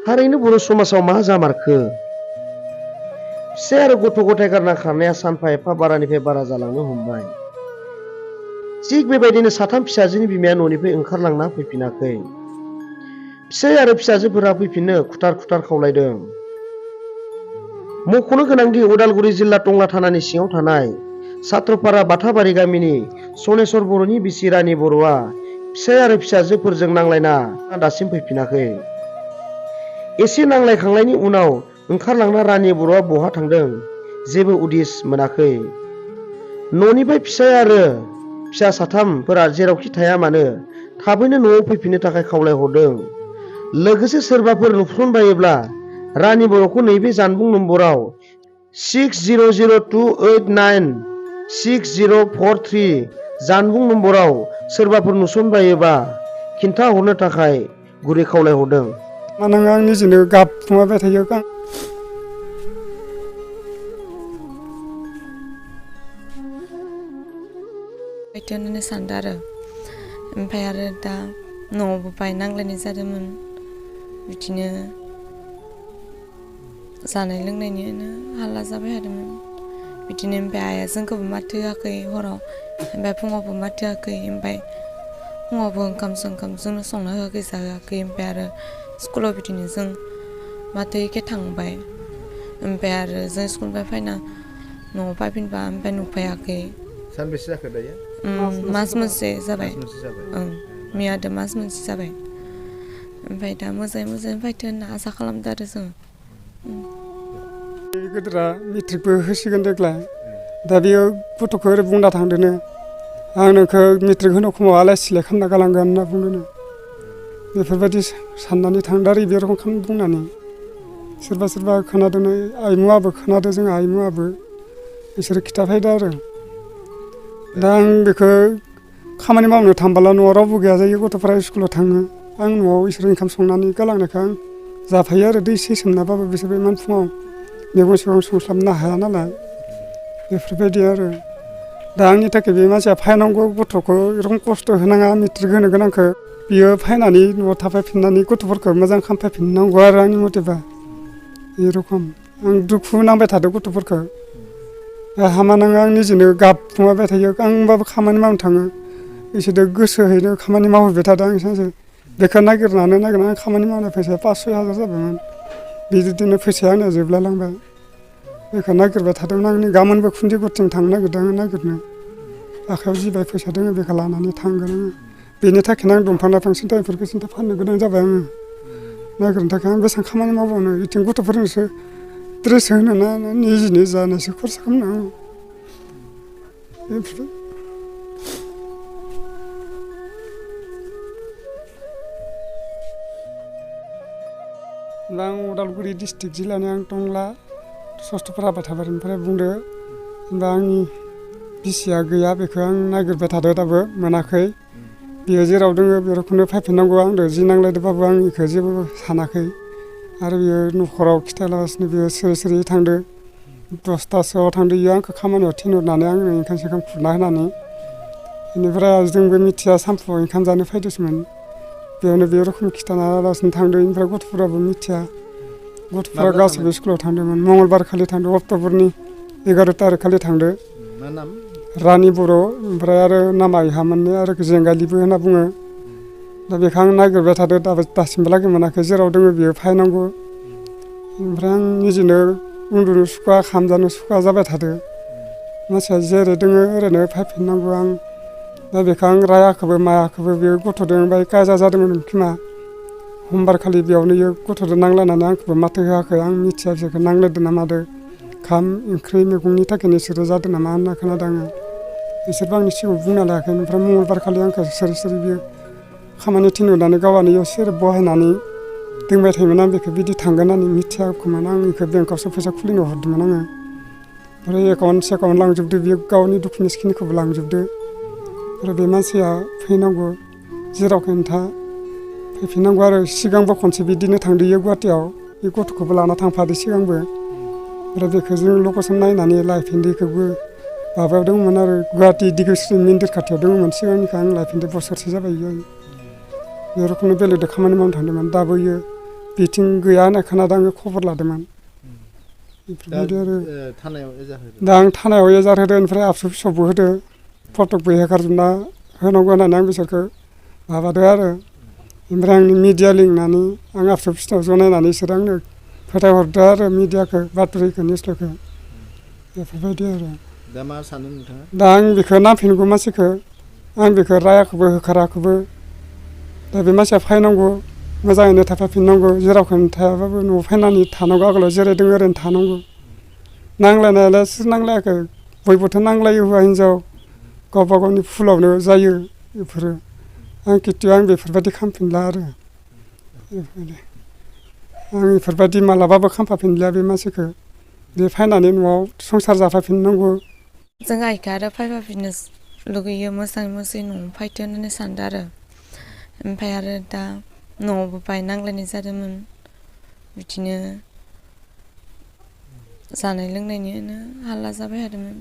थारैनो बर' समाजाव मा जामारखो? फिसाय आरो गथ' गथाय गारना खारनाया सानफा एफा बारानिफ्राय बारा जालांनो हमबाय। थिग बेबायदिनो साथाम फिसाजोनि बिमाया न'निफ्राय ओंखारलांना फैफिनाखै। फिसाय आरो फिसाजोफोरा फैफिननो खुथार खुथार खावलायदों। मख'नो गोनांदि उदालगुरि जिल्ला टंला थानानि सिङाव थानाय सात्रपारा बाथाबारि गामिनि सनेस्वर बर'नि बिसि रानि बर'आ फिसाय आरो फिसाजोफोरजों नांलायना दासिम फैफिनाखै। एसे नांलायखांनायनि उनाव ओंखारलांना रानि बर'आ बहा थांदों जेबो उदिस मोनाखै। न'निफ्राय फिसाय आरो फिसा साथामफोरा जेरावखि थाया मानो थाबैनो न'आव फैफिननो थाखाय खावलायहरदों। लोगोसे सोरबाफोर नुसनबायोब्ला रानि बर'खौ नैबे जानबुं नम्बराव 6002896043 जानबुं नम्बराव सोरबाफोर नुसनबायोबा खिन्थाहरनो थाखाय गुरै खावलायहरदों। मानोना आं निजेनो गाबखुमाबाय थायो। होननानै सानदों आरो ओमफ्राय आरो दा न'आवबो बाय नांलायनाय जादोंमोन। बिदिनो जानाय लोंनायनिनो हाल्ला जाबाय थादोंमोन। बिदिनो ओमफ्राय आइया जोंखौबो माथो होआखै हराव, ओमफ्राय फुङावबो माथो होआखै, ओमफ्राय फुङावबो ओंखाम जोंनो संना होआखै जाहोआखै। ओमफ्राय आरो स्कुलाव बिदिनो जों माथो एखे थांबाय। ओमफ्राय आरो जों स्कुलनिफ्राय फैना न'आव फैफिनबा ओमफ्राय नुफैयाखै। सानबेसे जाखो दायो? मास मोनसे जाबाय। मैयादो मास मोनसे जाबाय। ओमफ्राय दा मोजाङै फैथो होनना आसा खालामदों आरो जों। गोदोरा मेट्रिकबो होसिगोन देग्लाय। दा बेयो गथ'खौ ओरै बुंना थांदोनो, आं नोंखौ मेट्रिक होनो समाव आलाय सिलाय खालामना गालांगोन होनना बुंदोनो। बेफोरबायदि साननानै थांदों आरो बे रखम बुंनानै। सोरबा खोनादों, आइमुआबो खोनादों, जों आइमुआबो बिसोरो खिथाफैदों आरो। दा आं बेखौ खामानि मावनो थांबोला न'आव रावबो गैया जायो, गथ'फोरा स्कुलाव थाङो। आं न'आव इसोर ओंखाम संनानै गालांनायखौ आं जाफायो आरो दै सै सोमनाबाबो बिसोरबो इमान फुङाव मैगं संस्लाबनो हाया नालाय बेफोरबायदि आरो। दा आंनि थाखाय बे मानसिया फायनांगौ, गथ'खौ एरखम खस्थ' होनाङा मेट्रिक होनो गोनांखौ बियो फायनानै न'आव थाफैफिननानै गथ'फोरखौ मोजां खालामफैफिननांगौ आरो आंनि मथेबा। बे रखम आं दुखु नांबाय थादों गथ'फोरखौ। हामा नाङा, आं निजेनो गाबखुमाबाय थायो। आं होनबाबो खामानि मावनो थाङो, बिसोरजों गोसोहैनो खामानि मावहैबाय थादों आं सानसे। बेखौ नागिरनानै खामानि मावनाय फैसाया 5-6 हाजार जाबायमोन। बिदिनो फैसाया आंनिया जोबलायलांबाय। बेखौ नागिरबाय थादोंमोन आं। गाबोनबो खुन्दिगुरथिं थांनो नागिरदों नागिरनो। आखाइयाव जिबाय फैसा दङ बेखौ लानानै थांगोन आङो। बेनि थाखायनो आं दंफां लाइफां सिन्थाफोरखौ फाननो गोनां जाबाय आङो। नागिरनो थाखाय आं बेसेबां खामानि मावबावनो, बिथिं गथ'फोरनोसो ड्रेस होनो ना निजिनि जानोसो खरसा खालामनो। आं उदालगुरि डिस्ट्रिक्ट जिल्लानि आं टंला सस्थ'पारा बाथाबारिनिफ्राय बुंदों। होनबा आंनि बिसिया गैया, बेखौ आं नागिरबाय थादों, दाबो मोनाखै। बियो जेराव दङ बे रोखोमनो फैफिननांगौ। आंजों जि नांलायदोंबाबो आं बेखौ जेबो सानाखै। आरो बियो न'खराव खिथायालासिनो बियो सिरि थांदों। 10थासोआव थांदों बियो आंखौ खामानियाव थिनहरनानै आंनो ओंखाम सोंखाम खुरना होनानै। बेनिफ्राय जोंबो मिथिया, सानफुआव ओंखाम जानो फैदोंमोन। बेयावनो बे रोखोम खिथानालासिनो थांदों। बेनिफ्राय गथ'फोराबो मिथिया, गथ'फोरा गासैबो स्कुलाव थांदोंमोन। मंगलबार खालि थांदों, अक्ट'बरनि 11 थारिख खालि थांदों। मा नाम? रानि बर', ओमफ्राय आरो नामा इहामोननो आरो जेंगालिबो होनना बुङो। दा बेखौ आं नागिरबाय थादों, दासिमबोलागै मोनाखै। जेराव दङ बियो फायनांगौ। ओमफ्राय आं निजेनो उन्दुनो सुखुवा, ओंखाम जानो सुखुवा जाबाय थादों। मानसिया जेरै दङ ओरैनो फैफिननांगौ। आं दा बेखौ आं रायाखैबो मायाखैबो। बेयो गथ'दों बाय कायजा जादोंमोन खोमा। समबार खालि बेयावनो गथ'जों नांलायनानै आंखौबो माथो होआखै। आं मिथिया बिसोरखौ नांलायदों ना मादों। ओंखाम ओंख्रि मैगंनि थाखायनो इसोरो जादों नामा होनना खोनादों आङो। बिसोरबो आंनि सिगाङाव बुंना लायाखै। ओमफ्राय मंगलबार खालि आंखौ सिरि बियो खामानि थिनहरनानै गावआनो इयाव सेरेब बहायनानै दोंबाय थायोमोन। आं बेखौ बिदि थांगोन होननानै मिथियाखैमोन। आं बेखौ बेंकआवसो फैसा खुलिनो हरदोंमोन आङो। ओमफ्राय एकाउन्ट लांजोबदो, बियो गावनि डकुमेन्टसखिनिखौबो लांजोबदो। आरो बे मानसिया फैनांगौ, जेराव खोन्था फैफिननांगौ। आरो सिगांबो खनसे बिदिनो थांदोयो गुवाहाटियाव, बे गथ'खौबो लाना थांफादो सिगांबो। आरो बेखौ जों लकेसन नायनानै लायफिनदो। बेखौबो माबायाव दंमोन आरो गुवाहाटि दिगस्रि मन्दिर खाथियाव दङमोन सिगांनिखौ। आं लायफिनदो, बोसोरसे जाबाय। बे रोखोमनो बेलेगजों खामानि मावनो थांदोंमोन। दाबो इयो बिथिं गैया होननाय खोनादों आङो खबर लादोंमोन बेफोरबायदि आरो थानायाव एजार होदों दा आं थानायाव एजार होदो ओमफ्राय आबसु फिसौबो होदो फटकबो हेगारजोबना होनांगौ होननानै आं बिसोरखौ माबादो आरो ओमफ्राय आंनि मिडिया लिंनानै आं आबसु फिसौनाव जनायनानै बिसोरो आंनो फोथायहरदो आरो मिडियाखौ बातरिखौ निउसखौ बेफोरबायदि आरो दा मा सानो नोंथाङा दा आं बेखौ नांफिनगौ मानसिखौ आं बेखौ रायाखैबो होखाराखैबो दा बे मानसिया फैनांगौ मोजाङैनो थाफाफिननांगौ जेरावखौनो थायाबाबो न'आव फैनानै थानांगौ आगोलाव जेरै दङ ओरैनो थानांगौ नांलायनायालाय सोर नांलायाखै बयबोथ' नांलायो हौवा हिन्जाव गावबा गावनि फुलावनो जायो बेफोरो आं खिन्थु आं बेफोरबायदि खालामफिनला आरो बेफोरबायदि आं बेफोरबायदि मालाबाबो खालामफाफिनलिया बे मानसिखौ बे फैनानै न'आव संसार जाफाफिननांगौ जों आइखौ आरो फैफाफिननो लुगैयो मोजाङै मोजाङै न'आव फैथो होननानै सानदों आरो ओमफ्राय आरो दा न'आवबो बाय नांलायनाय जादोंमोन बिदिनो जानाय लोंनायनिनो हाल्ला जाबाय थादोंमोन